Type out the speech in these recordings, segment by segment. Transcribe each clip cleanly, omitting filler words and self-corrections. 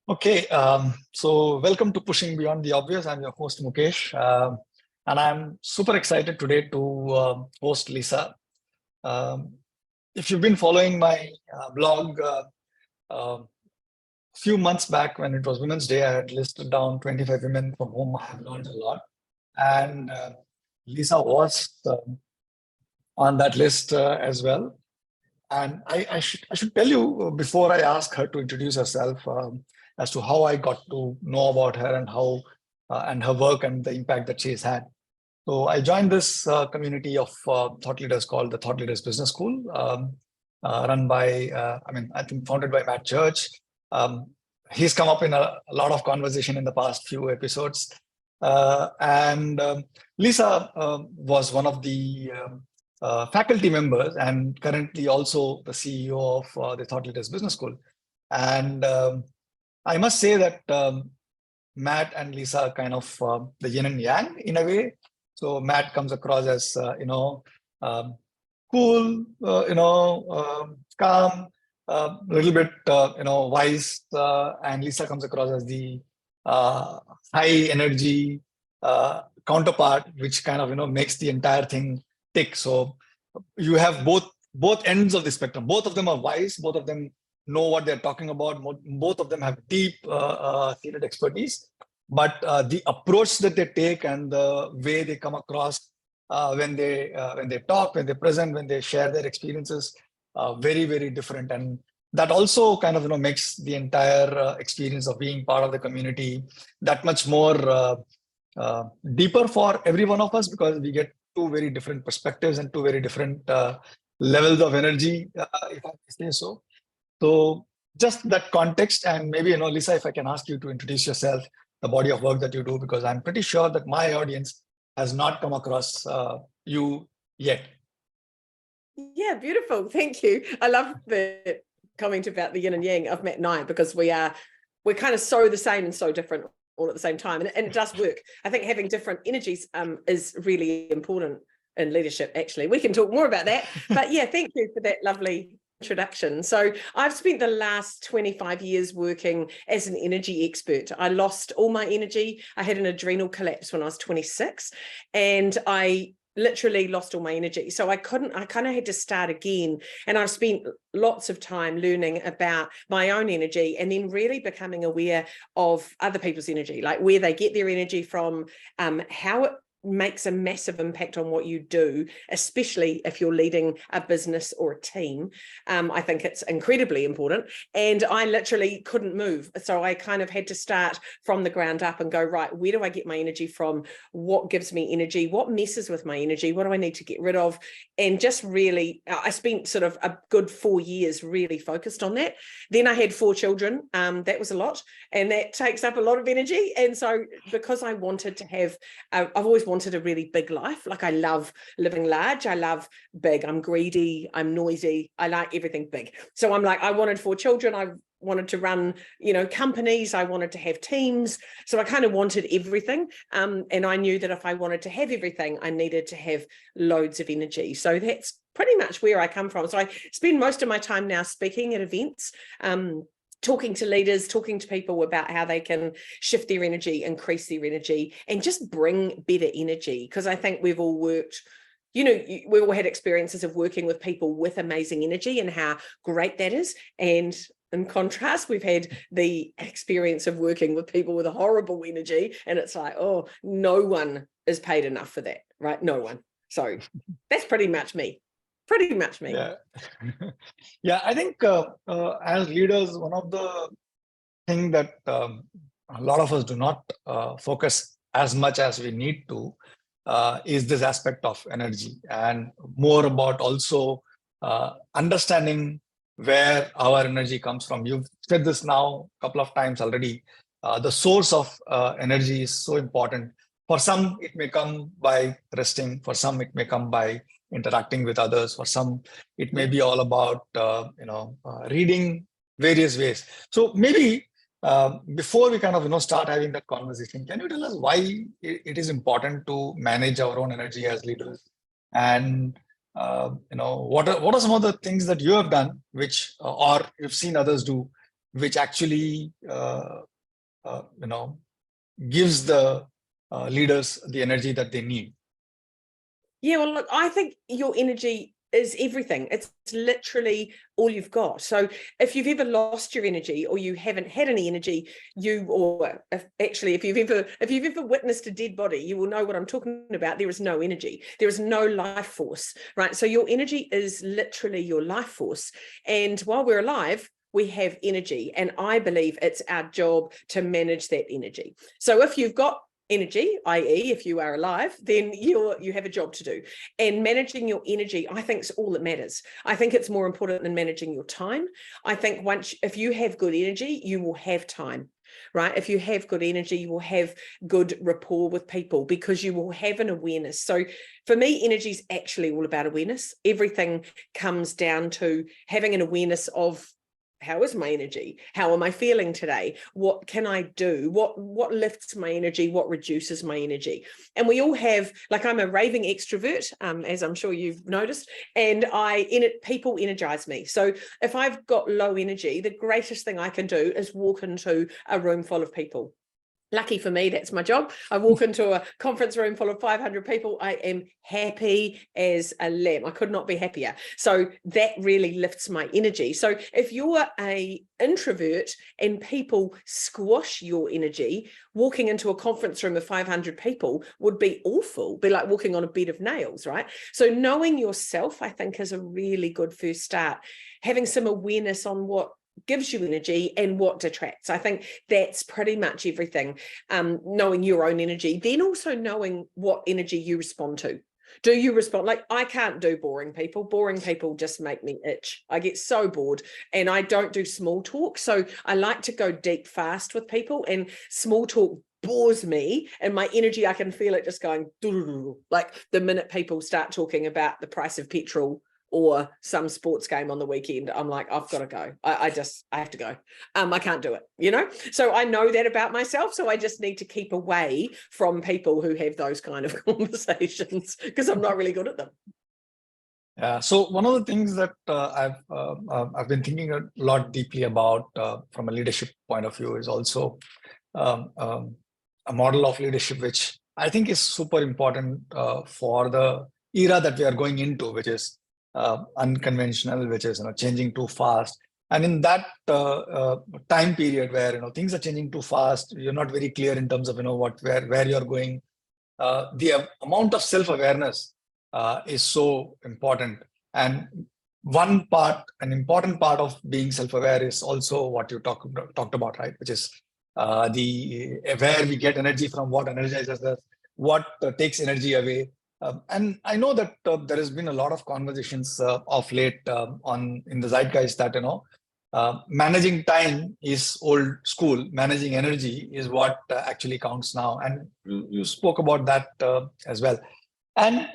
Okay, so welcome to Pushing Beyond the Obvious. I'm your host Mukesh, and I'm super excited today to host Lisa. Um, if you've been following my blog, a few months back when it was Women's Day, I had listed down 25 women from whom I have learned a lot, and Lisa was on that list as well. And I should tell you before I ask her to introduce herself as to how I got to know about her and how and her work and the impact that she has had. So I joined this community of thought leaders called the Thought Leaders Business School, run by I think founded by Matt Church. Um, he's come up in a lot of conversation in the past few episodes, and Lisa was one of the faculty members and currently also the CEO of the Thought Leaders Business School. And I must say that Matt and Lisa are kind of the yin and yang in a way. So Matt comes across as cool, calm, a little bit wise, and Lisa comes across as the high energy counterpart, which kind of makes the entire thing tick. So you have both ends of the spectrum. Both of them are wise. Both of them know what they're talking about. Both of them have deep seated expertise. But the approach that they take and the way they come across when they talk, when they present, when they share their experiences, very very different. And that also kind of makes the entire experience of being part of the community that much more deeper for every one of us, because we get two very different perspectives and two very different levels of energy, if I may say so. So just that context, and maybe, Lisa, if I can ask you to introduce yourself, the body of work that you do, because I'm pretty sure that my audience has not come across you yet. Yeah, beautiful. Thank you. I love the comment about the yin and yang of Matt and I, because we're kind of so the same and so different all at the same time. And it does work. I think having different energies is really important in leadership, actually. We can talk more about that. But yeah, thank you for that lovely introduction. So I've spent the last 25 years working as an energy expert. I lost all my energy. I had an adrenal collapse when I was 26, and I literally lost all my energy. So I kind of had to start again. And I've spent lots of time learning about my own energy and then really becoming aware of other people's energy, like where they get their energy from, how it makes a massive impact on what you do, especially if you're leading a business or a team. I think it's incredibly important. And I literally couldn't move. So I kind of had to start from the ground up and go, right, where do I get my energy from? What gives me energy? What messes with my energy? What do I need to get rid of? And just really, I spent sort of a good 4 years really focused on that. Then I had 4 children. That was a lot. And that takes up a lot of energy. And so because I wanted to have, I've always wanted a really big life. Like I love living large. I love big. I'm greedy. I'm noisy. I like everything big. So I'm like, I wanted 4 children. I wanted to run, companies. I wanted to have teams. So I kind of wanted everything. And I knew that if I wanted to have everything, I needed to have loads of energy. So that's pretty much where I come from. So I spend most of my time now speaking at events, talking to leaders, talking to people about how they can shift their energy, increase their energy, and just bring better energy. Because I think we've all worked, we've all had experiences of working with people with amazing energy and how great that is. And in contrast, we've had the experience of working with people with a horrible energy. And it's like, oh, no one is paid enough for that, right? No one. So that's pretty much me. Yeah, yeah. I think as leaders, one of the thing that a lot of us do not focus as much as we need to is this aspect of energy, and more about also understanding where our energy comes from. You've said this now a couple of times already. The source of energy is so important. For some, it may come by resting. For some, it may come by interacting with others. For some, it may be all about reading various ways. So maybe before we kind of start having that conversation, can you tell us why it is important to manage our own energy as leaders, and what are some of the things that you have done, which or you've seen others do, which actually, gives the leaders the energy that they need? Yeah, well, look, I think your energy is everything. It's literally all you've got. So if you've ever lost your energy or you haven't had any energy, if you've ever witnessed a dead body, you will know what I'm talking about. There is no energy. There is no life force, right? So your energy is literally your life force. And while we're alive, we have energy. And I believe it's our job to manage that energy. So if you've got energy, i.e. if you are alive, then you have a job to do. And managing your energy, I think, is all that matters. I think it's more important than managing your time. I think if you have good energy, you will have time, right? If you have good energy, you will have good rapport with people because you will have an awareness. So for me, energy is actually all about awareness. Everything comes down to having an awareness of, how is my energy? How am I feeling today? What can I do? What lifts my energy? What reduces my energy? And we all have, like, I'm a raving extrovert, as I'm sure you've noticed, and people energize me. So if I've got low energy, the greatest thing I can do is walk into a room full of people. Lucky for me, that's my job. I walk into a conference room full of 500 people. I am happy as a lamb. I could not be happier. So that really lifts my energy. So if you're an introvert and people squash your energy, walking into a conference room of 500 people would be awful. Be like walking on a bed of nails, right? So knowing yourself, I think, is a really good first start. Having some awareness on what gives you energy and what detracts. I think that's pretty much everything. Knowing your own energy, then also knowing what energy you respond to. Do you respond? Like, I can't do boring people. Boring people just make me itch. I get so bored, and I don't do small talk. So I like to go deep fast with people, and small talk bores me, and my energy, I can feel it just going like the minute people start talking about the price of petrol or some sports game on the weekend, I'm like, I've got to go. I have to go. I can't do it, So I know that about myself. So I just need to keep away from people who have those kind of conversations because I'm not really good at them. Yeah. So one of the things that I've been thinking a lot deeply about from a leadership point of view is also a model of leadership, which I think is super important for the era that we are going into, which is unconventional, which is changing too fast. And in that time period where things are changing too fast, you're not very clear in terms of where you're going. The amount of self-awareness is so important. And an important part of being self-aware is also what you talked about, right? Which is where we get energy from, what energizes us, what takes energy away. And I know that there has been a lot of conversations of late in the zeitgeist that managing time is old school. Managing energy is what actually counts now. And you spoke about that as well. And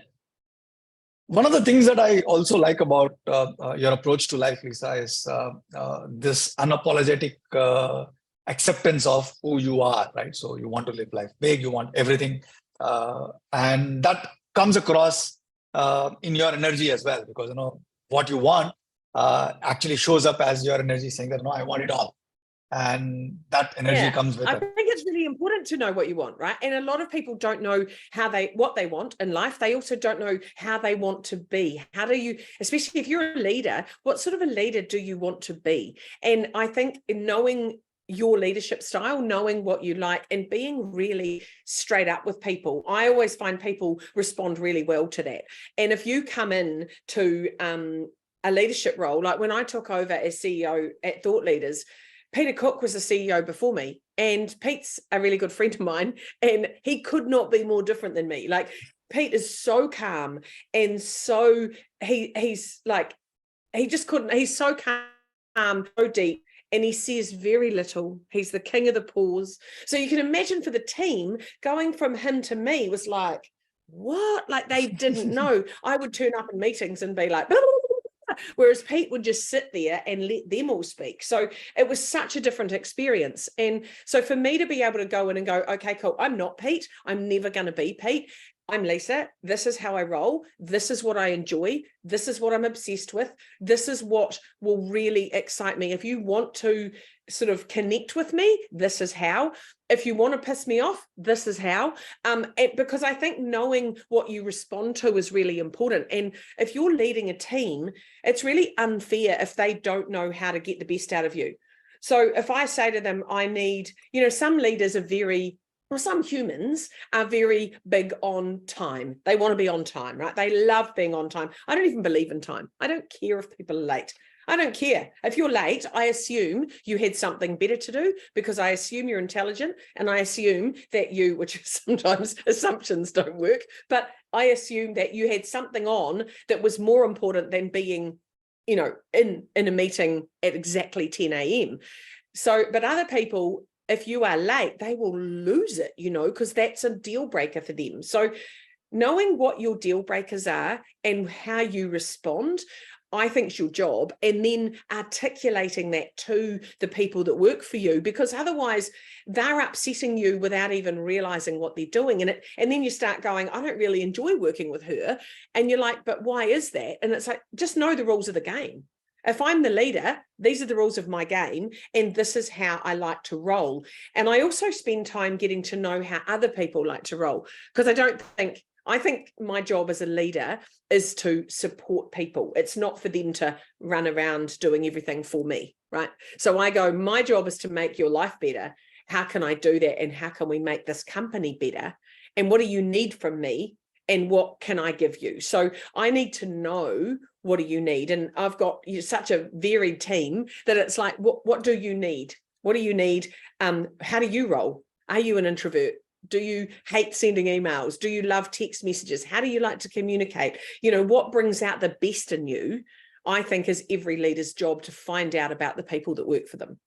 one of the things that I also like about your approach to life, Lisa, is this unapologetic acceptance of who you are, right? So you want to live life big, you want everything. And that comes across in your energy as well, because what you want actually shows up as your energy saying that, no, I want it all. And that energy comes with I it. think it's really important to know what you want, right? And a lot of people don't know what they want in life. They also don't know how they want to be. How do you, especially if you're a leader, what sort of a leader do you want to be? And I think in knowing your leadership style, knowing what you like, and being really straight up with people. I always find people respond really well to that. And if you come in to a leadership role, like when I took over as CEO at Thought Leaders, Peter Cook was the CEO before me, and Pete's a really good friend of mine, and he could not be more different than me. Like, Pete is so calm, and so he's so calm, so deep, and he says very little. He's the king of the pause. So you can imagine for the team, going from him to me was like, what? Like, they didn't know. I would turn up in meetings and be like, blah, blah, blah, whereas Pete would just sit there and let them all speak. So it was such a different experience. And so for me to be able to go in and go, okay, cool, I'm not Pete. I'm never going to be Pete. I'm Lisa, this is how I roll, this is what I enjoy, this is what I'm obsessed with, this is what will really excite me. If you want to sort of connect with me, this is how. If you want to piss me off, this is how. Because I think knowing what you respond to is really important. And if you're leading a team, it's really unfair if they don't know how to get the best out of you. So if I say to them, I need, some leaders are some humans are very big on time. They want to be on time, right? They love being on time. I don't even believe in time. I don't care if people are late. I don't care. If you're late, I assume you had something better to do, because I assume you're intelligent, and I assume that you, which sometimes assumptions don't work, but I assume that you had something on that was more important than being, in a meeting at exactly 10 a.m. So, but other people, if you are late, they will lose it, because that's a deal breaker for them. So knowing what your deal breakers are and how you respond, I think is your job, and then articulating that to the people that work for you, because otherwise they're upsetting you without even realizing what they're doing. And then you start going, I don't really enjoy working with her. And you're like, but why is that? And it's like, just know the rules of the game. If I'm the leader, these are the rules of my game, and this is how I like to roll. And I also spend time getting to know how other people like to roll, because I think my job as a leader is to support people. It's not for them to run around doing everything for me, right? So I go, my job is to make your life better. How can I do that? And how can we make this company better? And what do you need from me? And what can I give you? So I need to know, what do you need? And I've got such a varied team that it's like, what do you need? What do you need? How do you roll? Are you an introvert? Do you hate sending emails? Do you love text messages? How do you like to communicate? What brings out the best in you, I think, is every leader's job to find out about the people that work for them.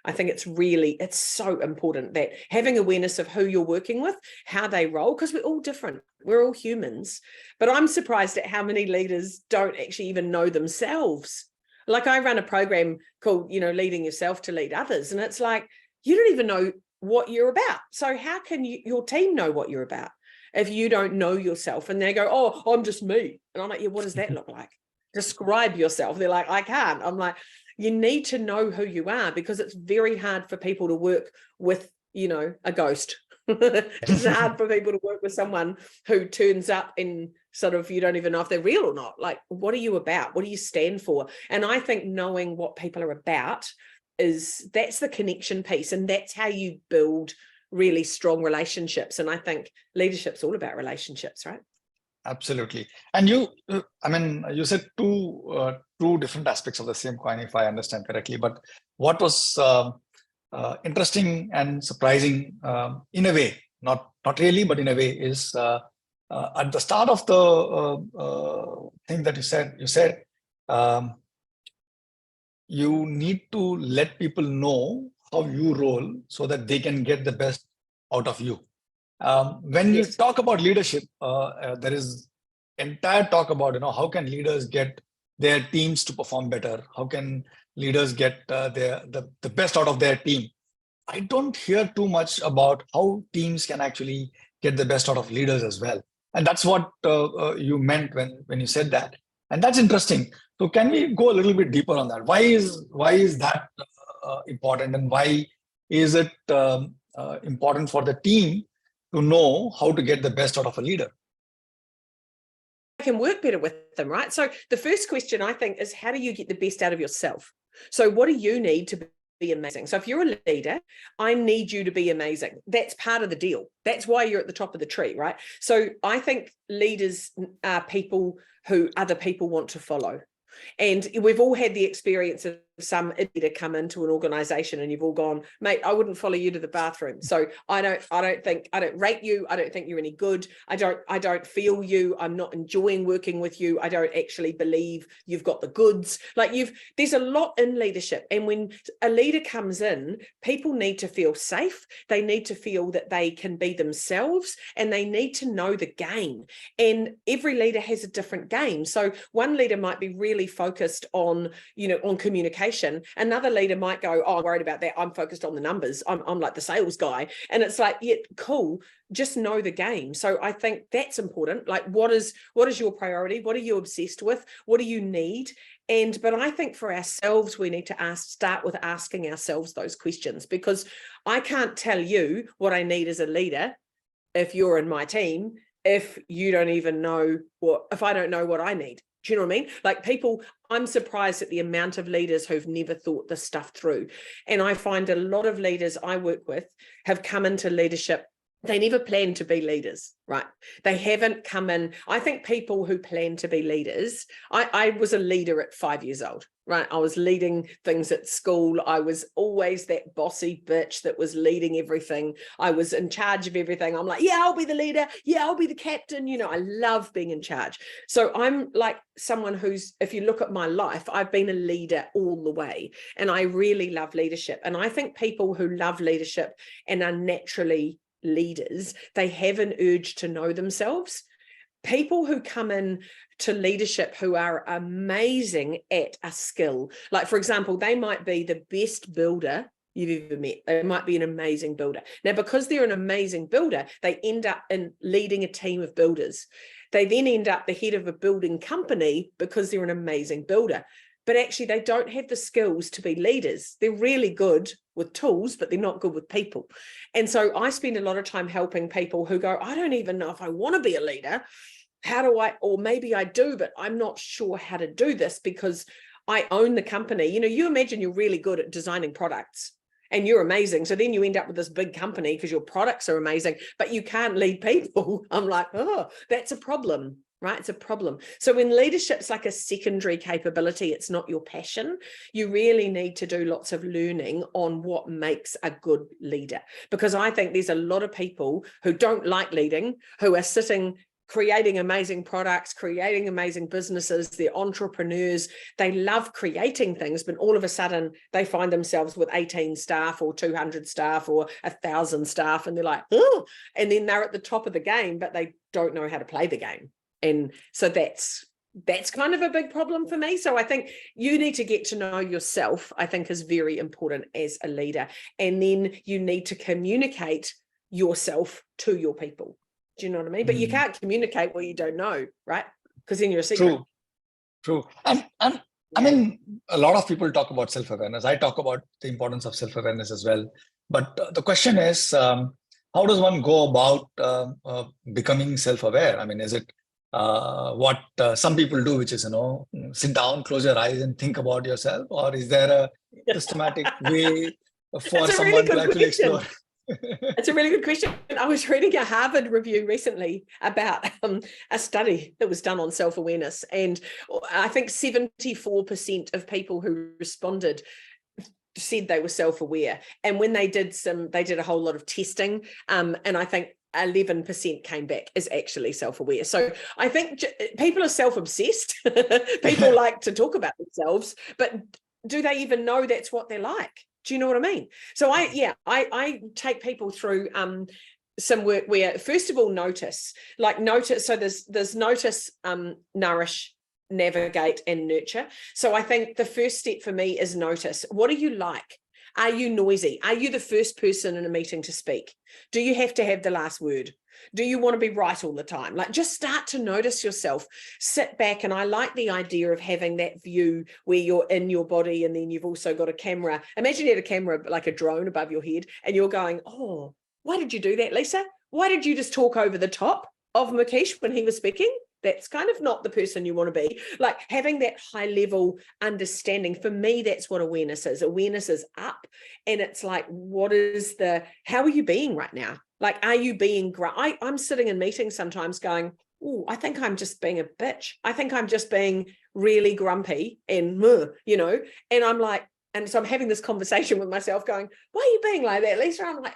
I think it's so important that having awareness of who you're working with, how they roll, because we're all different. We're all humans. But I'm surprised at how many leaders don't actually even know themselves. Like, I run a program called, Leading Yourself to Lead Others. And it's like, you don't even know what you're about. So how can your team know what you're about if you don't know yourself? And they go, oh, I'm just me. And I'm like, yeah, what does that look like? Describe yourself. They're like, I can't. I'm like, you need to know who you are, because it's very hard for people to work with, a ghost. It's hard for people to work with someone who turns up and sort of, you don't even know if they're real or not. Like, what are you about? What do you stand for? And I think knowing what people are about that's the connection piece, and that's how you build really strong relationships. And I think leadership's all about relationships, right? Absolutely. And you said two different aspects of the same coin, if I understand correctly. But what was interesting and surprising, in a way, not really, but in a way, is at the start of the thing that you said, you need to let people know how you roll so that they can get the best out of you. When you talk about leadership, there is entire talk about, how can leaders get their teams to perform better? How can leaders get the best out of their team? I don't hear too much about how teams can actually get the best out of leaders as well. And that's what you meant when you said that. And that's interesting. So can we go a little bit deeper on that? Why is that important, and why is it important for the team to know how to get the best out of a leader? Can work better with them, right? So the first question, I think, is how do you get the best out of yourself? So what do you need to be amazing? So if you're a leader, I need you to be amazing. That's part of the deal. That's why you're at the top of the tree, right? So I think leaders are people who other people want to follow. And we've all had the experience of some idiot come into an organization and you've all gone, mate, I wouldn't follow you to the bathroom. So I don't rate you. I don't think you're any good. I don't feel you. I'm not enjoying working with you. I don't actually believe you've got the goods. Like there's a lot in leadership. And when a leader comes in, people need to feel safe. They need to feel that they can be themselves, and they need to know the game. And every leader has a different game. So one leader might be really focused on, on communication communication. Another leader might go, oh, I'm worried about that. I'm focused on the numbers. I'm like the sales guy. And it's like, yeah, cool. Just know the game. So I think that's important. Like, what is your priority? What are you obsessed with? What do you need? But I think for ourselves, we need to start with asking ourselves those questions, because I can't tell you what I need as a leader if you're in my team, if you don't even know if I don't know what I need. Do you know what I mean? Like, people, I'm surprised at the amount of leaders who've never thought this stuff through. And I find a lot of leaders I work with have come into leadership. They never planned to be leaders, right? They haven't come in. I think people who plan to be leaders, I was a leader at 5 years old, right? I was leading things at school. I was always that bossy bitch that was leading everything. I was in charge of everything. I'm like, yeah, I'll be the leader. Yeah, I'll be the captain. You know, I love being in charge. So I'm like someone who's, if you look at my life, I've been a leader all the way. And I really love leadership. And I think people who love leadership and are naturally leaders, they have an urge to know themselves. People who come in to leadership who are amazing at a skill, like, for example, they might be the best builder you've ever met. They might be an amazing builder. Now, because they're an amazing builder, they end up in leading a team of builders. They then end up the head of a building company because they're an amazing builder. But actually, they don't have the skills to be leaders. They're really good with tools, but they're not good with people. And so I spend a lot of time helping people who go, I don't even know if I want to be a leader. How do I, or maybe I do, but I'm not sure how to do this because I own the company. You know, you imagine you're really good at designing products and you're amazing. So then you end up with this big company because your products are amazing, but you can't lead people. I'm like, oh, that's a problem. Right? It's a problem. So when leadership's like a secondary capability, it's not your passion, you really need to do lots of learning on what makes a good leader. Because I think there's a lot of people who don't like leading, who are sitting creating amazing products, creating amazing businesses, they're entrepreneurs, they love creating things, but all of a sudden they find themselves with 18 staff or 200 staff or 1,000 staff, and they're like, oh, and then they're at the top of the game, but they don't know how to play the game. And so that's kind of a big problem for me. So I think you need to get to know yourself, I think is very important as a leader. And then you need to communicate yourself to your people. Do you know what I mean? But you can't communicate what you don't know, right? Because then you're a secret. True. And I mean, a lot of people talk about self-awareness. I talk about the importance of self-awareness as well. But the question is, how does one go about becoming self-aware? I mean, is it what some people do, which is, sit down, close your eyes and think about yourself? Or is there a systematic way for someone to actually explore? It's a really good question. I was reading a Harvard review recently about a study that was done on self-awareness. And I think 74% of people who responded said they were self-aware. And when they did a whole lot of testing, and I think 11% came back as actually self-aware. So I think people are self-obsessed. People like to talk about themselves, but do they even know that's what they're like? Do you know what I mean? So I take people through some work where, first of all, notice. So there's notice, nourish, navigate, and nurture. So I think the first step for me is notice. What are you like? Are you noisy? Are you the first person in a meeting to speak? Do you have to have the last word? Do you want to be right all the time? Like, just start to notice yourself. Sit back. And I like the idea of having that view where you're in your body and then you've also got a camera. Imagine you had a camera, like a drone above your head, and you're going, oh, why did you do that, Lisa? Why did you just talk over the top of Mukesh when he was speaking? That's kind of not the person you want to be. Like, having that high level understanding, for me, that's what awareness is. Awareness is up, and it's like, how are you being right now? Like, are you being, I'm sitting in meetings sometimes going, oh, I think I'm just being a bitch. I think I'm just being really grumpy and, and I'm like, and so I'm having this conversation with myself going, why are you being like that, Lisa? I'm like,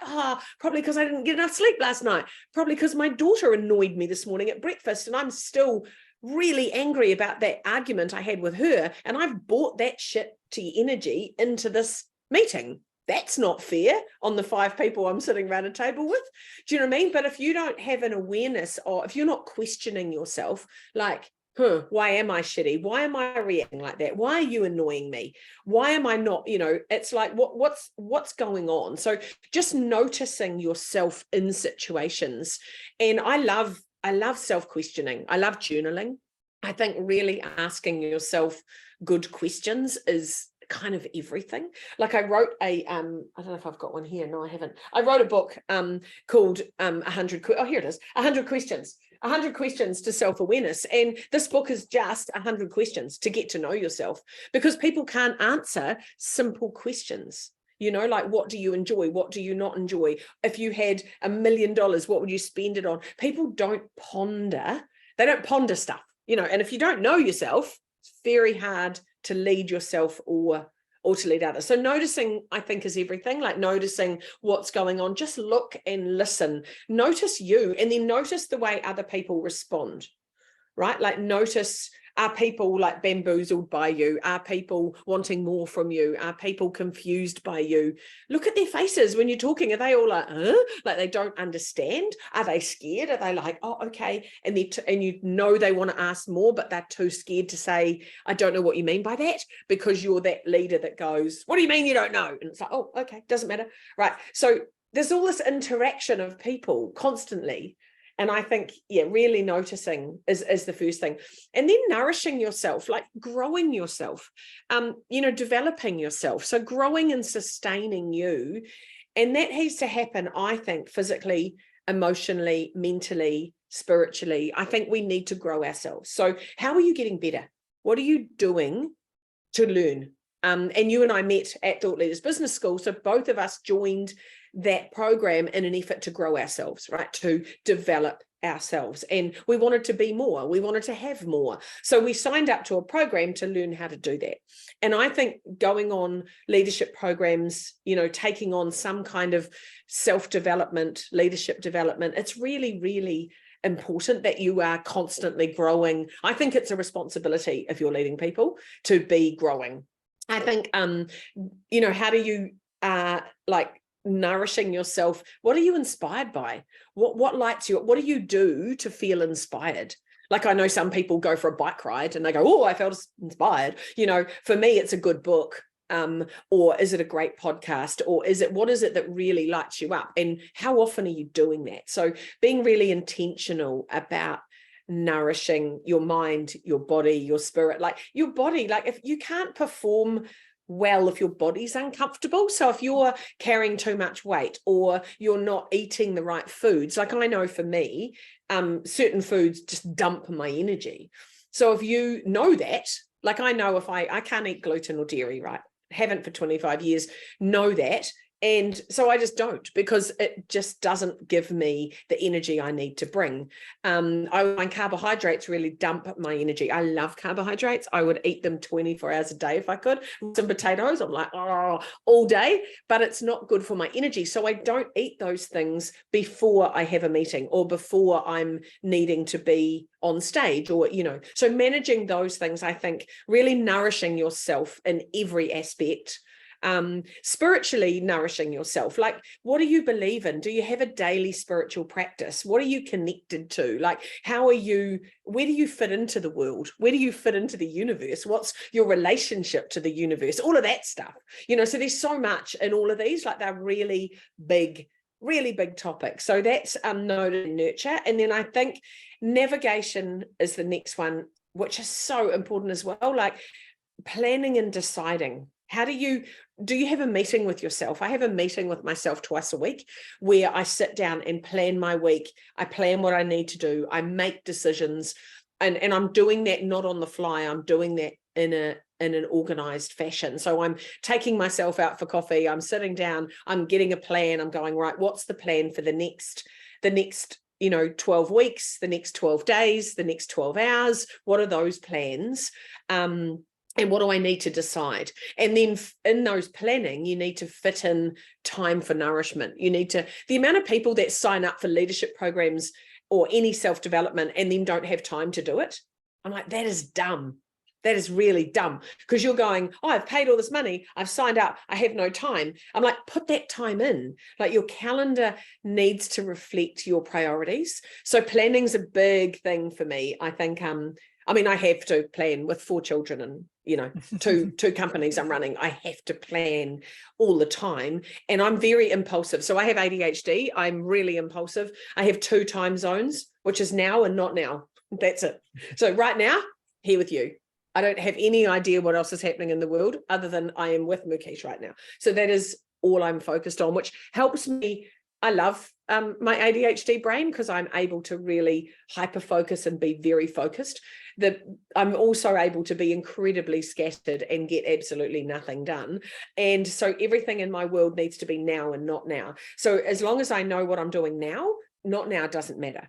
probably because I didn't get enough sleep last night. Probably because my daughter annoyed me this morning at breakfast, and I'm still really angry about that argument I had with her. And I've brought that shitty energy into this meeting. That's not fair on the 5 people I'm sitting around a table with. Do you know what I mean? But if you don't have an awareness, or if you're not questioning yourself, like, why am I shitty? Why am I reacting like that? Why are you annoying me? Why am I not, it's like, what's going on? So just noticing yourself in situations. And I love self-questioning. I love journaling. I think really asking yourself good questions is kind of everything. Like I wrote I don't know if I've got one here. No, I haven't. I wrote a book called 100 here it is, 100 questions. 100 questions to self-awareness. And this book is just 100 questions to get to know yourself, because people can't answer simple questions. Like, what do you enjoy? What do you not enjoy? If you had $1 million, what would you spend it on? People don't ponder. They don't ponder stuff, and if you don't know yourself, it's very hard to lead yourself or to lead others. So noticing, I think, is everything. Like noticing what's going on. Just look and listen. Notice you, and then notice the way other people respond, right? Like notice, are people like bamboozled by you? Are people wanting more from you? Are people confused by you? Look at their faces when you're talking. Are they all like, like they don't understand? Are they scared? Are they like, oh, okay. And they want to ask more, but they're too scared to say, I don't know what you mean by that, because you're that leader that goes, what do you mean you don't know? And it's like, oh, okay, doesn't matter. Right. So there's all this interaction of people constantly. And I think, really noticing is the first thing. And then nourishing yourself, like growing yourself, developing yourself. So growing and sustaining you. And that has to happen, I think, physically, emotionally, mentally, spiritually. I think we need to grow ourselves. So how are you getting better? What are you doing to learn? And you and I met at Thought Leaders Business School. So both of us joined that program in an effort to grow ourselves, right? To develop ourselves. And we wanted to be more. We wanted to have more. So we signed up to a program to learn how to do that. And I think going on leadership programs, taking on some kind of self-development, leadership development, it's really, really important that you are constantly growing. I think it's a responsibility if you're leading people to be growing. I think, how do you like nourishing yourself? What are you inspired by? What lights you up? What do you do to feel inspired? Like I know some people go for a bike ride and they go, oh, I felt inspired. For me, it's a good book. Or is it a great podcast? Or what is it that really lights you up? And how often are you doing that? So being really intentional about nourishing your mind, your body, your spirit, like your body, like if you can't perform well if your body's uncomfortable. So if you're carrying too much weight or you're not eating the right foods, like I know for me, certain foods just dump my energy. So if you know that, like I know if I can't eat gluten or dairy, right? Haven't for 25 years, know that. And so I just don't, because it just doesn't give me the energy I need to bring. I find carbohydrates really dump my energy. I love carbohydrates. I would eat them 24 hours a day if I could. Some potatoes, I'm like, oh, all day, but it's not good for my energy. So I don't eat those things before I have a meeting or before I'm needing to be on stage or, so managing those things, I think really nourishing yourself in every aspect. Spiritually nourishing yourself, like what do you believe in? Do you have a daily spiritual practice? What are you connected to? Like where do you fit into the world? Where do you fit into the universe? What's your relationship to the universe? All of that stuff, so there's so much in all of these, like they're really big topics. So that's noted and nurture. And then I think navigation is the next one, which is so important as well, like planning and deciding. How do you have a meeting with yourself? I have a meeting with myself twice a week where I sit down and plan my week. I plan what I need to do. I make decisions, and I'm doing that not on the fly. I'm doing that in an organized fashion. So I'm taking myself out for coffee. I'm sitting down. I'm getting a plan. I'm going, right, what's the plan for the next 12 weeks, the next 12 days, the next 12 hours? What are those plans? And what do I need to decide? And then in those planning, you need to fit in time for nourishment. The amount of people that sign up for leadership programs or any self-development and then don't have time to do it. I'm like, that is dumb. That is really dumb, because you're going, oh, I've paid all this money. I've signed up. I have no time. I'm like, put that time in. Like your calendar needs to reflect your priorities. So planning's a big thing for me. I think I mean, I have to plan with 4 children and, you know, two companies I'm running. I have to plan all the time, and I'm very impulsive. So I have ADHD. I'm really impulsive. I have 2 time zones, which is now and not now. That's it. So right now, here with you. I don't have any idea what else is happening in the world other than I am with Mukesh right now. So that is all I'm focused on, which helps me. I love my ADHD brain because I'm able to really hyper focus and be very focused. I'm also able to be incredibly scattered and get absolutely nothing done. And so everything in my world needs to be now and not now. So as long as I know what I'm doing now, not now doesn't matter.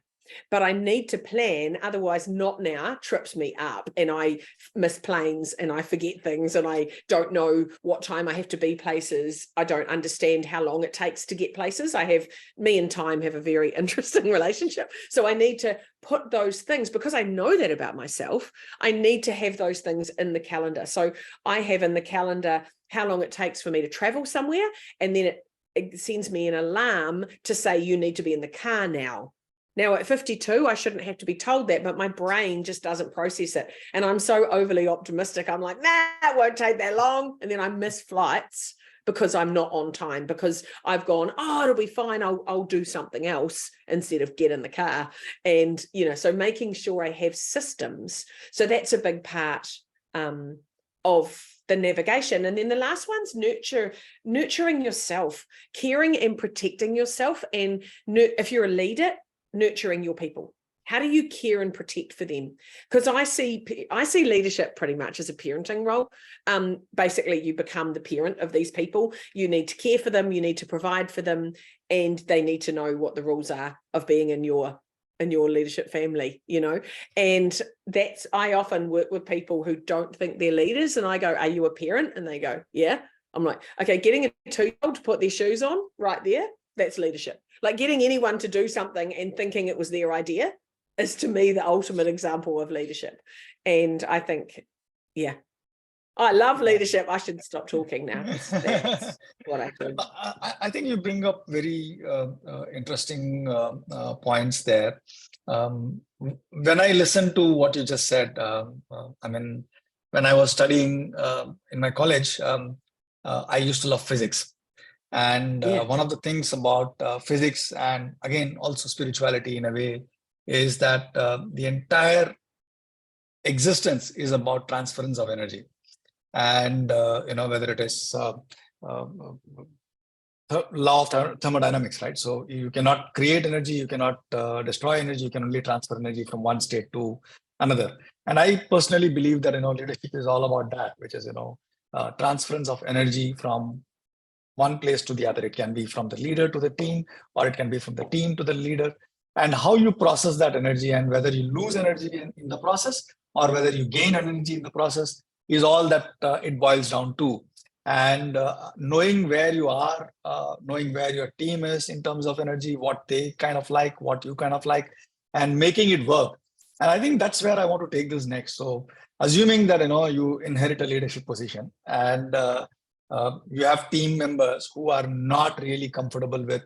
But I need to plan, otherwise not now trips me up, and I miss planes and I forget things and I don't know what time I have to be places. I don't understand how long it takes to get places. Me and time have a very interesting relationship. So I need to put those things, because I know that about myself, I need to have those things in the calendar. So I have in the calendar how long it takes for me to travel somewhere, and then it sends me an alarm to say you need to be in the car now. Now at 52, I shouldn't have to be told that, but my brain just doesn't process it. And I'm so overly optimistic. I'm like, nah, it won't take that long. And then I miss flights because I'm not on time, because I've gone, oh, it'll be fine. I'll do something else instead of get in the car. And, you know, so making sure I have systems. So that's a big part of the navigation. And then the last one's nurturing yourself, caring and protecting yourself. And if you're a leader, nurturing your people. How do you care and protect for them? Because I see leadership pretty much as a parenting role. Basically, you become the parent of these people. You need to care for them. You need to provide for them, and they need to know what the rules are of being in your leadership family. You know, and I often work with people who don't think they're leaders, and I go, "Are you a parent?" And they go, "Yeah." I'm like, "Okay, getting a 2-year-old to put their shoes on right there, that's leadership." Like getting anyone to do something and thinking it was their idea is, to me, the ultimate example of leadership. And I think, yeah, I love leadership. I should stop talking now. That's what I do. I think you bring up very interesting points there. When I listen to what you just said, I mean, when I was studying in my college, I used to love physics. And one of the things about physics, and again, also spirituality in a way, is that the entire existence is about transference of energy. And, you know, whether it is law of thermodynamics, right? So you cannot create energy, you cannot destroy energy, you can only transfer energy from one state to another. And I personally believe that, you know, leadership is all about that, which is, you know, transference of energy from one place to the other. It can be from the leader to the team, or it can be from the team to the leader. And how you process that energy, and whether you lose energy in the process or whether you gain energy in the process, is all that it boils down to. And knowing where you are, knowing where your team is in terms of energy, what they kind of like, what you kind of like, and making it work. And I think that's where I want to take this next. So assuming that, you know, you inherit a leadership position, and you have team members who are not really comfortable with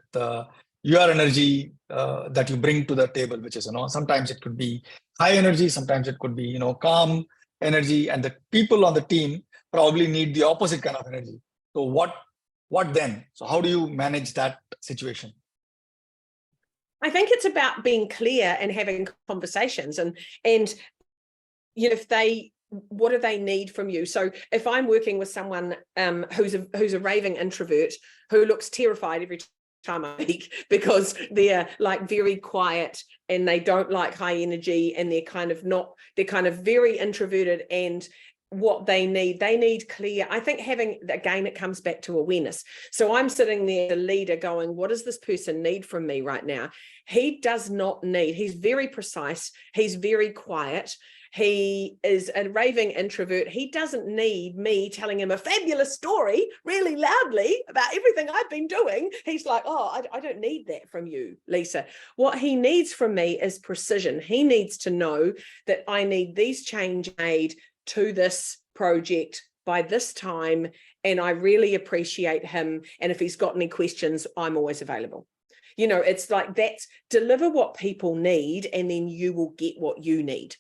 your energy that you bring to the table, which is, you know, sometimes it could be high energy, sometimes it could be, you know, calm energy, and the people on the team probably need the opposite kind of energy. So what then? So how do you manage that situation? I think it's about being clear and having conversations, and you know, what do they need from you? So if I'm working with someone who's a raving introvert who looks terrified every time I speak because they're like very quiet and they don't like high energy, and they're kind of very introverted, and what they need clear. I think again, it comes back to awareness. So I'm sitting there, the leader, going, what does this person need from me right now? He does not need, he's very precise, he's very quiet, he is a raving introvert. He doesn't need me telling him a fabulous story really loudly about everything I've been doing. He's like, oh, I don't need that from you, Lisa. What he needs from me is precision. He needs to know that I need these change made to this project by this time, and I really appreciate him. And if he's got any questions, I'm always available. You know, it's like, that's deliver what people need, and then you will get what you need.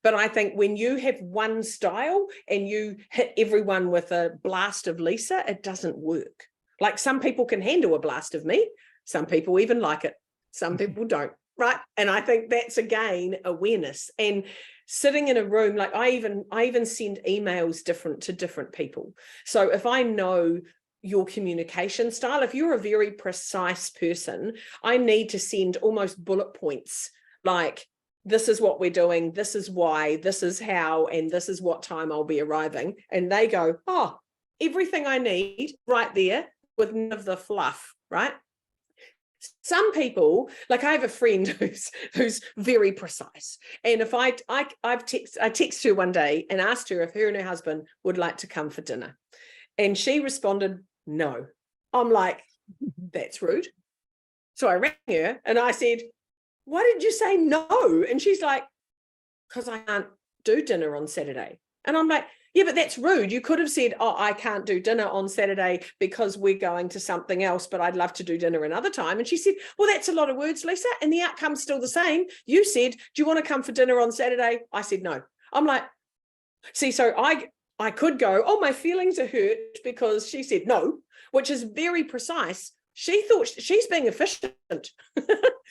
But I think when you have one style and you hit everyone with a blast of Lisa, it doesn't work. Like some people can handle a blast of me. Some people even like it. Some people don't, right? And I think that's, again, awareness. And sitting in a room, like I even send emails different to different people. So if I know your communication style, if you're a very precise person, I need to send almost bullet points, like, this is what we're doing, this is why, this is how, and this is what time I'll be arriving. And they go, oh, everything I need right there with none of the fluff, right? Some people, like I have a friend who's very precise. And if I texted her one day and asked her if her and her husband would like to come for dinner. And she responded, no. I'm like, that's rude. So I rang her and I said, why did you say no? And she's like, because I can't do dinner on Saturday. And I'm like, yeah, but that's rude. You could have said, oh, I can't do dinner on Saturday because we're going to something else, but I'd love to do dinner another time. And she said, well, that's a lot of words, Lisa, and the outcome's still the same. You said, do you want to come for dinner on Saturday? I said, no. I'm like, see, so I could go, oh, my feelings are hurt because she said no, which is very precise. She thought she's being efficient.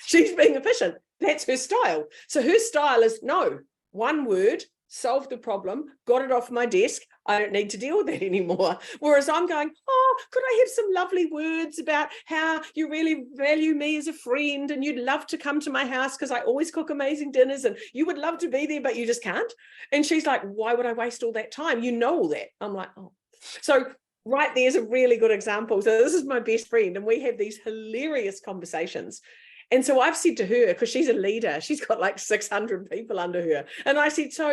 She's being efficient. That's her style. So her style is no, one word, solved the problem, got it off my desk. I don't need to deal with that anymore. Whereas I'm going, oh, could I have some lovely words about how you really value me as a friend and you'd love to come to my house because I always cook amazing dinners and you would love to be there, but you just can't. And she's like, why would I waste all that time? You know all that. I'm like, oh. So right there's a really good example. So this is my best friend and we have these hilarious conversations. And so I've said to her, because she's a leader, she's got like 600 people under her. And I said, so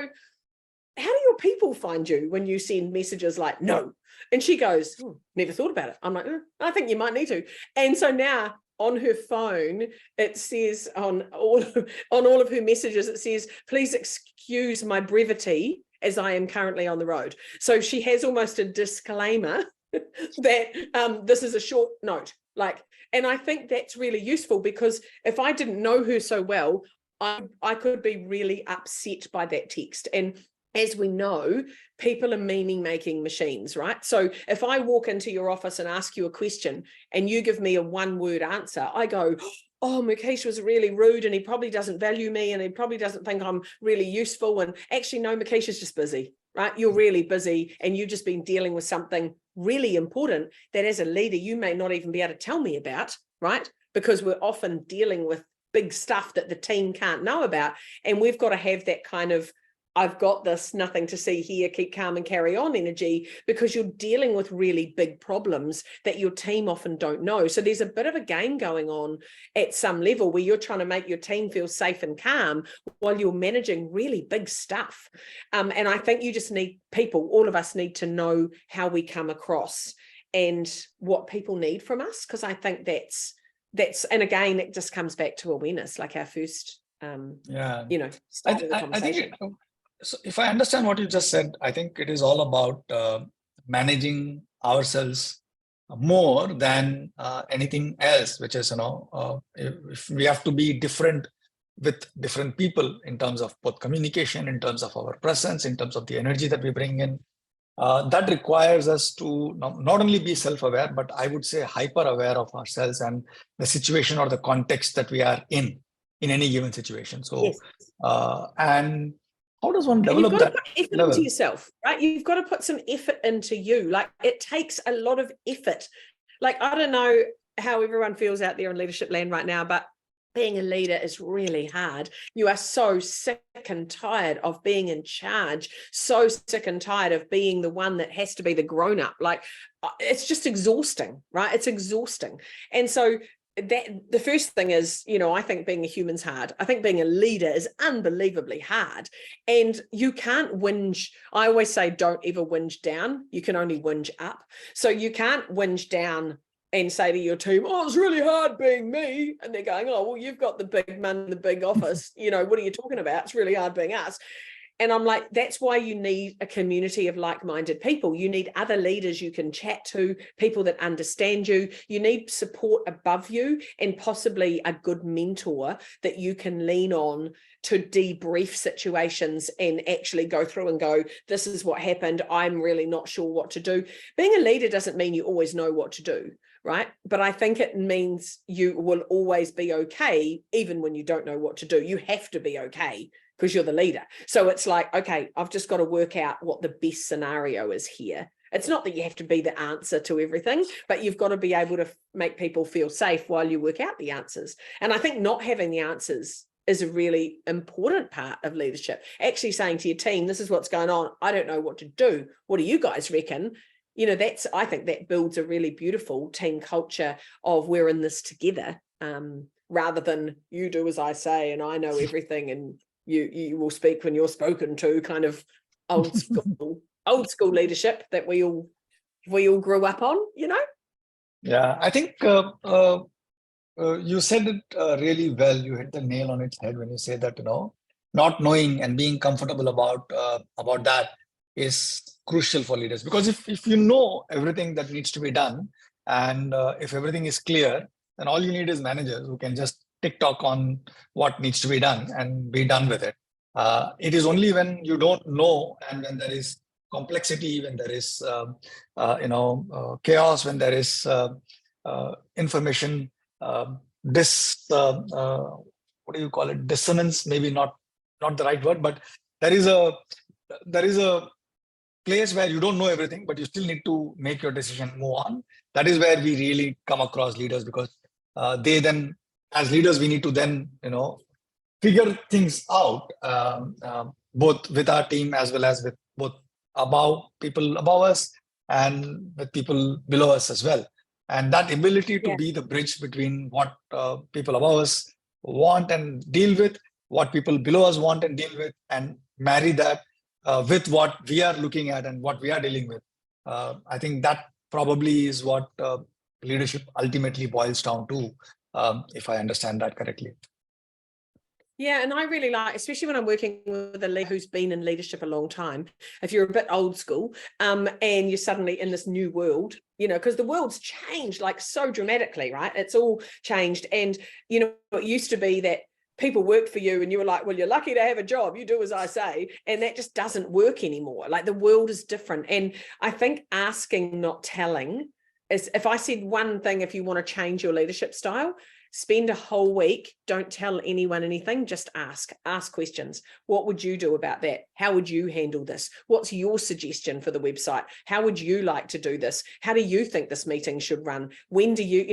how do your people find you when you send messages like no? And she goes, never thought about it. I'm like, I think you might need to. And so now on her phone, it says on all of her messages, it says, please excuse my brevity as I am currently on the road. So she has almost a disclaimer that this is a short note. And I think that's really useful because if I didn't know her so well, I could be really upset by that text. And as we know, people are meaning-making machines, right? So if I walk into your office and ask you a question and you give me a one-word answer, I go, oh, Mukesh was really rude and he probably doesn't value me and he probably doesn't think I'm really useful. And actually, no, Mukesh is just busy, right? You're really busy and you've just been dealing with something really important that as a leader, you may not even be able to tell me about, right? Because we're often dealing with big stuff that the team can't know about. And we've got to have that kind of, I've got this, nothing to see here, keep calm and carry on energy, because you're dealing with really big problems that your team often don't know. So there's a bit of a game going on at some level where you're trying to make your team feel safe and calm while you're managing really big stuff. And I think you just need people, all of us need to know how we come across and what people need from us, because I think that's, and again, it just comes back to awareness, like our first, start of the conversation. So if I understand what you just said, I think it is all about managing ourselves more than anything else, which is, if we have to be different with different people in terms of both communication, in terms of our presence, in terms of the energy that we bring in, that requires us to not only be self-aware, but I would say hyper-aware of ourselves and the situation or the context that we are in any given situation. So, yes. And how does one develop that? You've got to put effort level into yourself, right? You've got to put some effort into you. Like it takes a lot of effort. Like, I don't know how everyone feels out there in leadership land right now, but being a leader is really hard. You are so sick and tired of being in charge, so sick and tired of being the one that has to be the grown-up. Like, it's just exhausting, right? It's exhausting. And so that the first thing is, I think being a human's hard. I think being a leader is unbelievably hard. And you can't whinge. I always say, don't ever whinge down. You can only whinge up. So you can't whinge down and say to your team, oh, it's really hard being me. And they're going, oh, well, you've got the big man in the big office. What are you talking about? It's really hard being us. And I'm like, that's why you need a community of like-minded people. You need other leaders you can chat to, people that understand you. You need support above you, and possibly a good mentor that you can lean on to debrief situations and actually go through and go, this is what happened. I'm really not sure what to do. Being a leader doesn't mean you always know what to do, right? But I think it means you will always be okay, even when you don't know what to do. You have to be okay because you're the leader. So it's like, okay, I've just got to work out what the best scenario is here. It's not that you have to be the answer to everything, but you've got to be able to make people feel safe while you work out the answers. And I think not having the answers is a really important part of leadership. Actually saying to your team, this is what's going on. I don't know what to do. What do you guys reckon? You know, I think that builds a really beautiful team culture of we're in this together, rather than you do as I say and I know everything and you will speak when you're spoken to, kind of old school leadership that we all grew up on, you know? Yeah, I think you said it really well. You hit the nail on its head when you say that, not knowing and being comfortable about that is crucial for leaders. Because if you know everything that needs to be done, and if everything is clear, then all you need is managers who can just tick-tock on what needs to be done and be done with it. It is only when you don't know, and when there is complexity, when there is chaos, when there is information what do you call it, dissonance, maybe not the right word, but there is a place where you don't know everything, but you still need to make your decision, move on. That is where we really come across leaders, because they then, as leaders, we need to then figure things out, both with our team as well as with both people above us and with people below us as well. And that ability to be the bridge between what people above us want and deal with, what people below us want and deal with, and marry that with what we are looking at and what we are dealing with. I think that probably is what leadership ultimately boils down to, if I understand that correctly. Yeah, and I really like, especially when I'm working with a leader who's been in leadership a long time, if you're a bit old school, and you're suddenly in this new world, because the world's changed like so dramatically, right? It's all changed. And, it used to be that people worked for you and you were like, well, you're lucky to have a job. You do as I say. And that just doesn't work anymore. Like, the world is different. And I think asking, not telling, is, if I said one thing, if you want to change your leadership style, spend a whole week, don't tell anyone anything, just ask questions. What would you do about that? How would you handle this? What's your suggestion for the website? How would you like to do this? How do you think this meeting should run? When do you,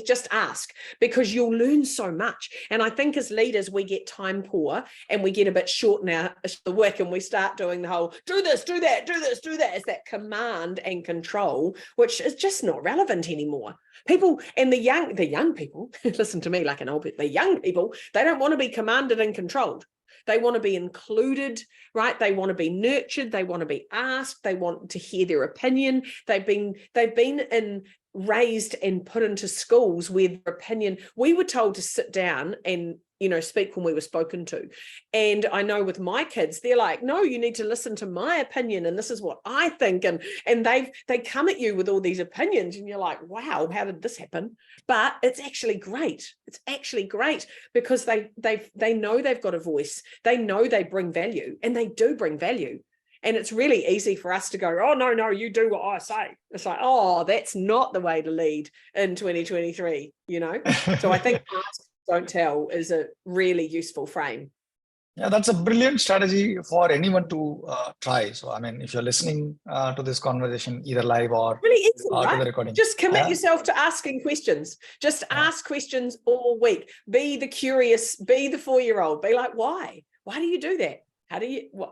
just ask, because you'll learn so much. And I think as leaders, we get time poor and we get a bit short now the week, and we start doing the whole, do this, do that, do this, do that. It's that command and control, which is just not relevant anymore. People, and the young people, listen to me like an old bit, the young people, they don't want to be commanded and controlled. They want to be included, right? They want to be nurtured. They want to be asked. They want to hear their opinion. They've been raised and put into schools where their opinion, we were told to sit down and speak when we were spoken to. And I know with my kids, they're like, no, you need to listen to my opinion, and this is what I think. And they come at you with all these opinions, and you're like, wow, how did this happen? But it's actually great. It's actually great, because they know they've got a voice. They know they bring value, and they do bring value. And it's really easy for us to go, oh, no, you do what I say. It's like, oh, that's not the way to lead in 2023, So I think ask, don't tell is a really useful frame. Yeah, that's a brilliant strategy for anyone to try. So, I mean, if you're listening to this conversation, either live or really easy, right? to the recording, just commit yourself to asking questions. Just ask questions all week. Be the curious, be the 4-year-old. Be like, why? Why do you do that?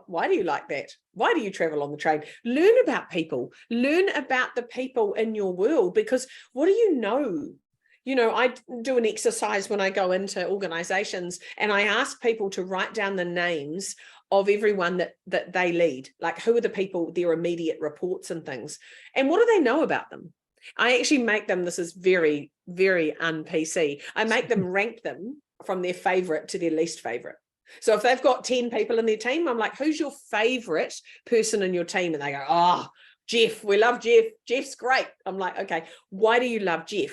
Why do you like that? Why do you travel on the train? Learn about people. Learn about the people in your world, because what do you know? I do an exercise when I go into organizations, and I ask people to write down the names of everyone that they lead. Like, who are the people, their immediate reports and things, and what do they know about them? I actually make them, this is very, very un-PC, I make them rank them from their favorite to their least favorite. So if they've got 10 people in their team, I'm like, who's your favorite person in your team? And they go, oh, Jeff, we love Jeff. Jeff's great. I'm like, okay, why do you love Jeff?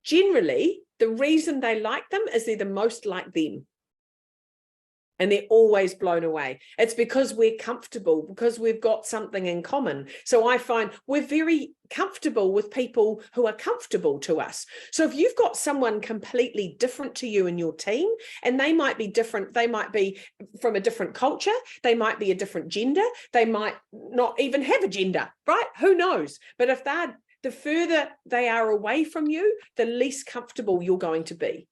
Generally, the reason they like them is they're the most like them. And they're always blown away. It's because we're comfortable, because we've got something in common. So I find we're very comfortable with people who are comfortable to us. So if you've got someone completely different to you in your team, and they might be different, they might be from a different culture, they might be a different gender, they might not even have a gender, right? Who knows? But if they're, the further they are away from you, the least comfortable you're going to be.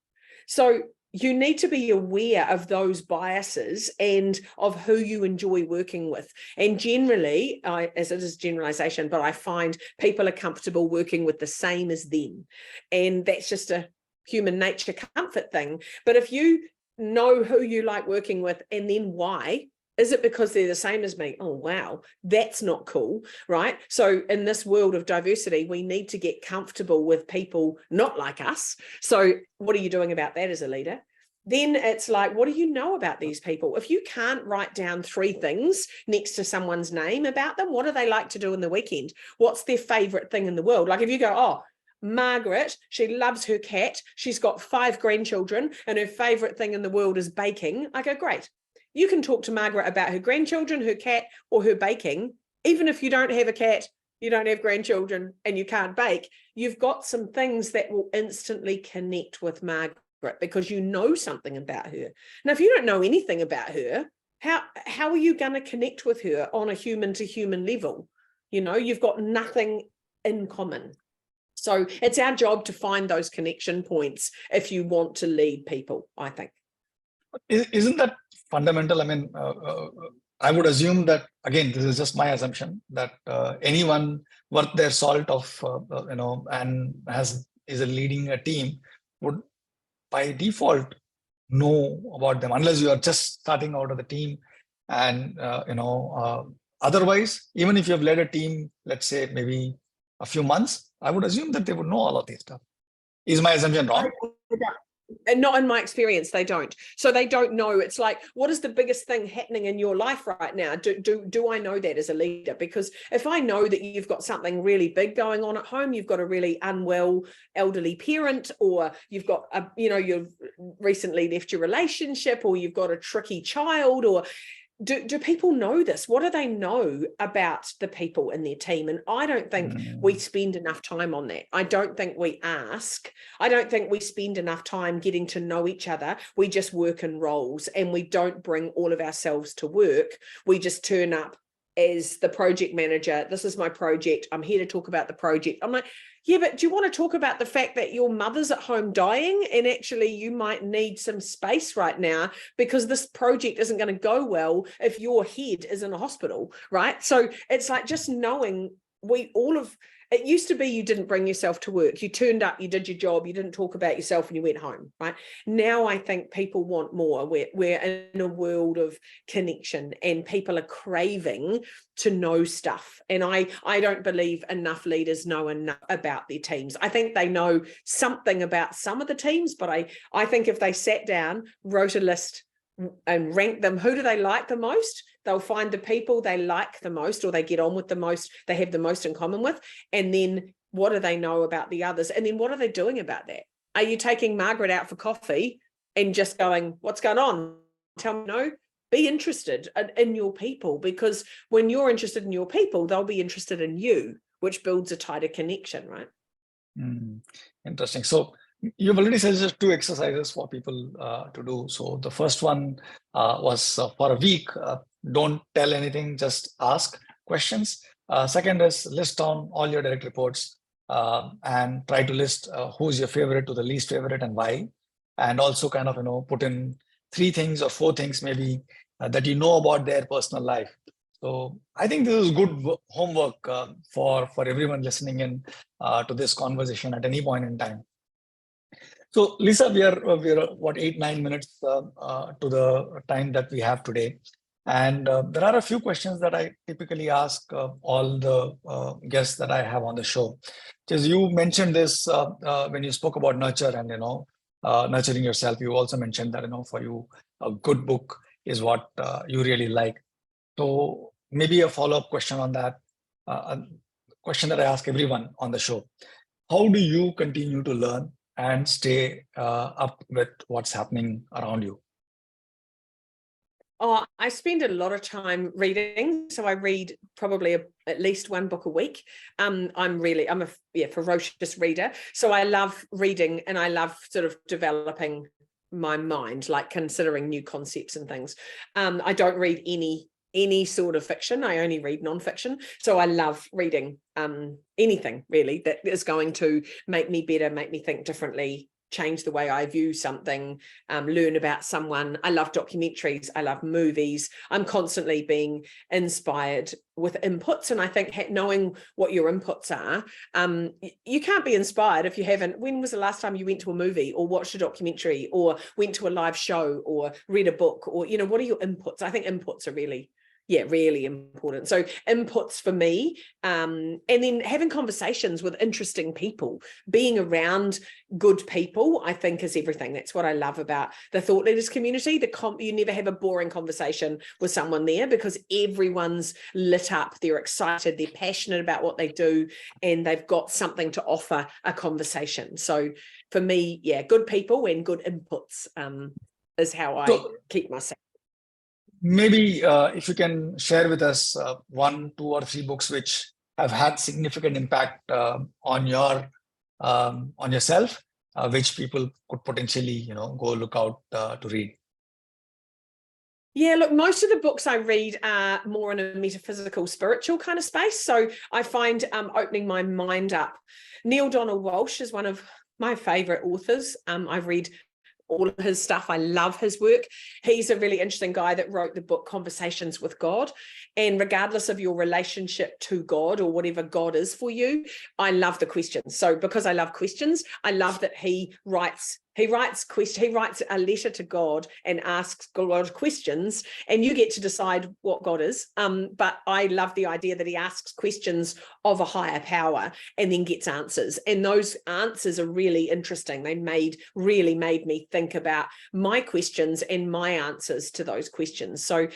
So you need to be aware of those biases and of who you enjoy working with. And generally, as it is generalization, but I find people are comfortable working with the same as them. And that's just a human nature comfort thing. But if you know who you like working with and then why, is it because they're the same as me? Oh, wow, that's not cool, right? So in this world of diversity, we need to get comfortable with people not like us. So what are you doing about that as a leader? Then it's like, what do you know about these people? If you can't write down 3 things next to someone's name about them, what do they like to do in the weekend? What's their favorite thing in the world? Like if you go, oh, Margaret, she loves her cat. She's got 5 grandchildren and her favorite thing in the world is baking. I go, great. You can talk to Margaret about her grandchildren, her cat, or her baking. Even if you don't have a cat, you don't have grandchildren, and you can't bake, you've got some things that will instantly connect with Margaret because you know something about her. Now, if you don't know anything about her, how are you going to connect with her on a human-to-human level? You know, you've got nothing in common. So it's our job to find those connection points if you want to lead people, I think. Isn't that fundamental? I mean, I would assume that, again, this is just my assumption, that anyone worth their salt of, and is leading a team would by default know about them, unless you are just starting out of the team. And, otherwise, even if you have led a team, let's say maybe a few months, I would assume that they would know all of this stuff. Is my assumption wrong? And not in my experience, they don't. So they don't know. It's like, what is the biggest thing happening in your life right now? Do I know that as a leader? Because if I know that you've got something really big going on at home, you've got a really unwell elderly parent, or you've got you've recently left your relationship, or you've got a tricky child, or do people know this? What do they know about the people in their team? And I don't think we spend enough time on that. I don't think we ask. I don't think we spend enough time getting to know each other. We just work in roles, and we don't bring all of ourselves to work. We just turn up as the project manager. This is my project. I'm here to talk about the project. I'm like, yeah, but do you want to talk about the fact that your mother's at home dying, and actually you might need some space right now because this project isn't going to go well if your head is in a hospital, right? So it's like just knowing it used to be you didn't bring yourself to work. You turned up, you did your job, you didn't talk about yourself, and you went home, right? Now I think people want more. We're in a world of connection, and people are craving to know stuff. And I don't believe enough leaders know enough about their teams. I think they know something about some of the teams, but I think if they sat down, wrote a list and ranked them, who do they like the most? They'll find the people they like the most, or they get on with the most, they have the most in common with. And then what do they know about the others? And then what are they doing about that? Are you taking Margaret out for coffee and just going, what's going on? Tell me no. Be interested in your people, because when you're interested in your people, they'll be interested in you, which builds a tighter connection, right? Interesting. So you've already suggested 2 exercises for people to do. So the first one was for a week, don't tell anything, just ask questions. Second is list down all your direct reports and try to list who's your favorite to the least favorite and why. And also kind of, put in 3 things or 4 things maybe that you know about their personal life. So I think this is good homework for everyone listening in to this conversation at any point in time. So Lisa, we are what 8-9 minutes to the time that we have today, and there are a few questions that I typically ask all the guests that I have on the show. Because you mentioned this when you spoke about nurture and nurturing yourself. You also mentioned that for you a good book is what you really like. So maybe a follow-up question on that, a question that I ask everyone on the show. How do you continue to learn and stay up with what's happening around you? Oh, I spend a lot of time reading. So I read probably at least one book a week. I'm a ferocious reader. So I love reading and I love sort of developing my mind, like considering new concepts and things. I don't read any sort of fiction. I only read nonfiction. So I love reading anything really that is going to make me better, make me think differently, change the way I view something, learn about someone. I love documentaries. I love movies. I'm constantly being inspired with inputs. And I think knowing what your inputs are, you can't be inspired if you haven't. When was the last time you went to a movie or watched a documentary or went to a live show or read a book? Or, what are your inputs? I think inputs are really important. So inputs for me, and then having conversations with interesting people, being around good people, I think is everything. That's what I love about the Thought Leaders community. You never have a boring conversation with someone there because everyone's lit up, they're excited, they're passionate about what they do, and they've got something to offer a conversation. So for me, good people and good inputs is how I keep myself. Maybe if you can share with us 1, 2, or 3 books which have had significant impact on yourself, which people could potentially, go look out to read. Yeah, look, most of the books I read are more in a metaphysical, spiritual kind of space. So I find opening my mind up. Neil Donald Walsh is one of my favorite authors. I've read all of his stuff. I love his work. He's a really interesting guy that wrote the book Conversations with God. And regardless of your relationship to God or whatever God is for you, I love the questions. So because I love questions, I love that he writes a letter to God and asks God questions, and you get to decide what God is. But I love the idea that he asks questions of a higher power and then gets answers. And those answers are really interesting. They really made me think about my questions and my answers to those questions. So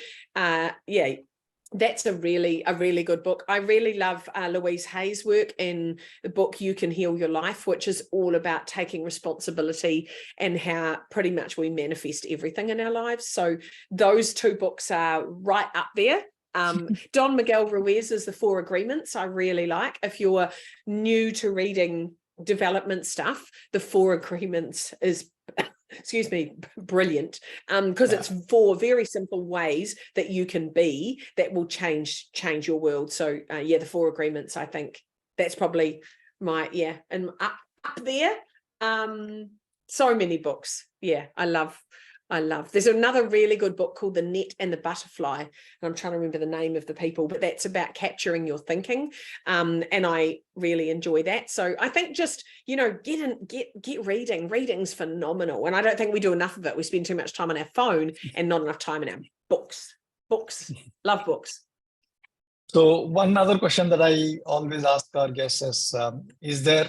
that's a really good book. I really love Louise Hay's work in the book You Can Heal Your Life, which is all about taking responsibility and how pretty much we manifest everything in our lives. So those 2 books are right up there. Don Miguel Ruiz's The 4 Agreements I really like. If you're new to reading development stuff, The 4 Agreements is brilliant, because it's 4 very simple ways that you can be that will change your world. So The 4 Agreements, I think that's probably my and up there. So many books. I love. There's another really good book called The Net and the Butterfly, and I'm trying to remember the name of the people, but that's about capturing your thinking, and I really enjoy that. So I think just get reading. Reading's phenomenal, and I don't think we do enough of it. We spend too much time on our phone and not enough time in our books. Love books. So one other question that I always ask our guests is there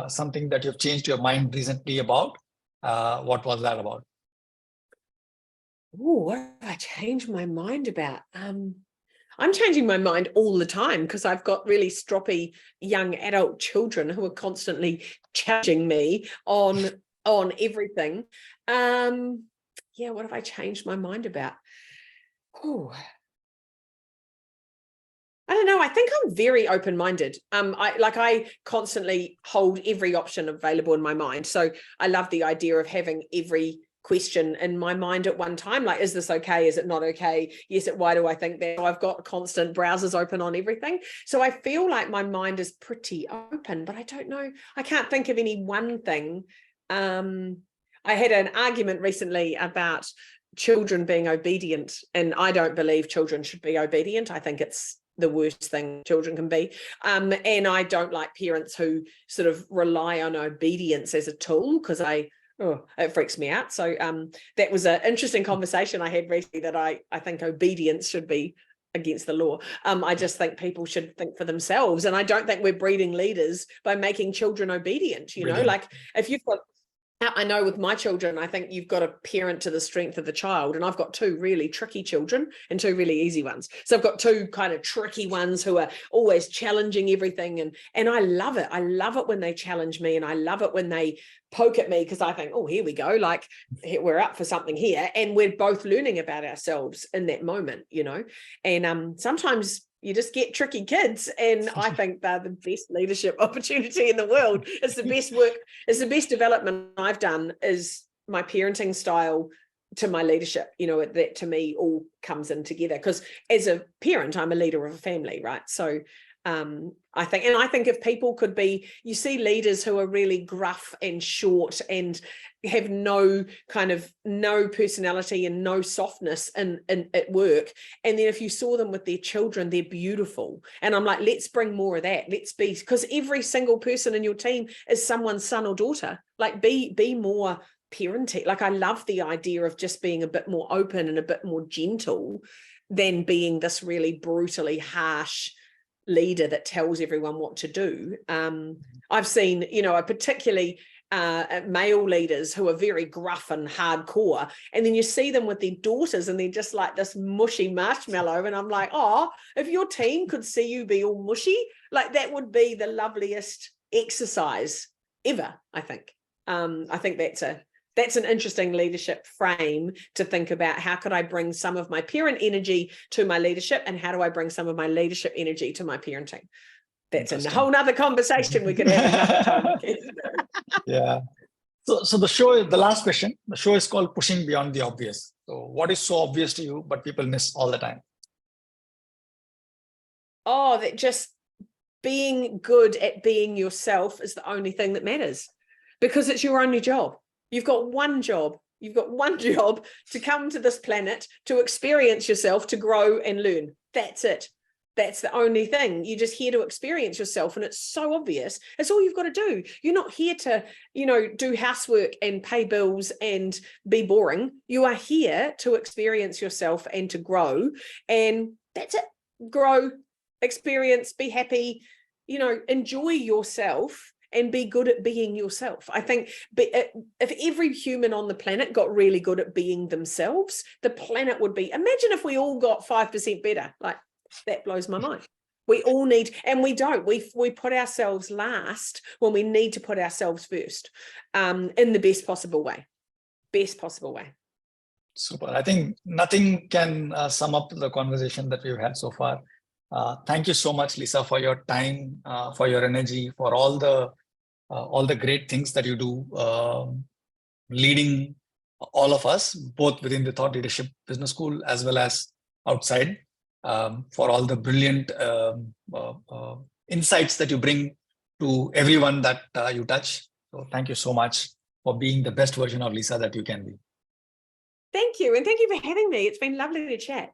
something that you've changed your mind recently about? What was that about? Oh, what have I changed my mind about? I'm changing my mind all the time because I've got really stroppy young adult children who are constantly challenging me on everything. What have I changed my mind about? Oh, I don't know. I think I'm very open-minded. I constantly hold every option available in my mind. So I love the idea of having every question in my mind at one time. Like, is this okay? Is it not okay? Yes, why do I think that? So I've got constant browsers open on everything. So I feel like my mind is pretty open, but I don't know. I can't think of any one thing. I had an argument recently about children being obedient, and I don't believe children should be obedient. I think it's the worst thing children can be. And I don't like parents who sort of rely on obedience as a tool, because it freaks me out. So that was an interesting conversation I had recently, that I think obedience should be against the law. I just think people should think for themselves. And I don't think we're breeding leaders by making children obedient. Like if you've got I know with my children, I think you've got to parent to the strength of the child. And I've got 2 really tricky children and 2 really easy ones. So I've got 2 kind of tricky ones who are always challenging everything. And I love it. I love it when they challenge me, and I love it when they poke at me, because I think, oh, here we go. Like, we're up for something here. And we're both learning about ourselves in that moment, you know. And sometimes you just get tricky kids, and I think they're the best leadership opportunity in the world. It's the best work. It's the best development I've done, is my parenting style to my leadership. You know, that to me all comes in together, because as a parent, I'm a leader of a family, right? So I think if people could be, you see leaders who are really gruff and short and have no personality and no softness in at work. And then if you saw them with their children, they're beautiful. And I'm like, let's bring more of that. Let's be, because every single person in your team is someone's son or daughter. Like, be more parenting. Like, I love the idea of just being a bit more open and a bit more gentle than being this really brutally harsh leader that tells everyone what to do. I've seen, you know, particularly male leaders who are very gruff and hardcore, and then you see them with their daughters and they're just like this mushy marshmallow, and I'm like, oh, if your team could see you be all mushy, like, that would be the loveliest exercise ever. I think that's an interesting leadership frame to think about. How could I bring some of my parent energy to my leadership, and how do I bring some of my leadership energy to my parenting? That's a whole nother conversation we could have another time. Yeah. So the last question, the show is called Pushing Beyond the Obvious. So what is so obvious to you, but people miss all the time? Oh, that just being good at being yourself is the only thing that matters, because it's your only job. You've got one job. You've got one job to come to this planet, to experience yourself, to grow and learn. That's it. That's the only thing. You're just here to experience yourself. And it's so obvious. It's all you've got to do. You're not here to, you know, do housework and pay bills and be boring. You are here to experience yourself and to grow. And that's it. Grow, experience, be happy, you know, enjoy yourself and be good at being yourself. I think if every human on the planet got really good at being themselves, the planet would be, imagine if we all got 5% better. Like, that blows my mind. We all need, and we don't, we put ourselves last when we need to put ourselves first, in the best possible way. Super. I think nothing can sum up the conversation that we've had so far. Thank you so much, Lisa, for your time, for your energy, for all the great things that you do, leading all of us, both within the Thought Leadership Business School as well as outside, for all the brilliant insights that you bring to everyone that you touch. So thank you so much for being the best version of Lisa that you can be. Thank you. And thank you for having me. It's been lovely to chat.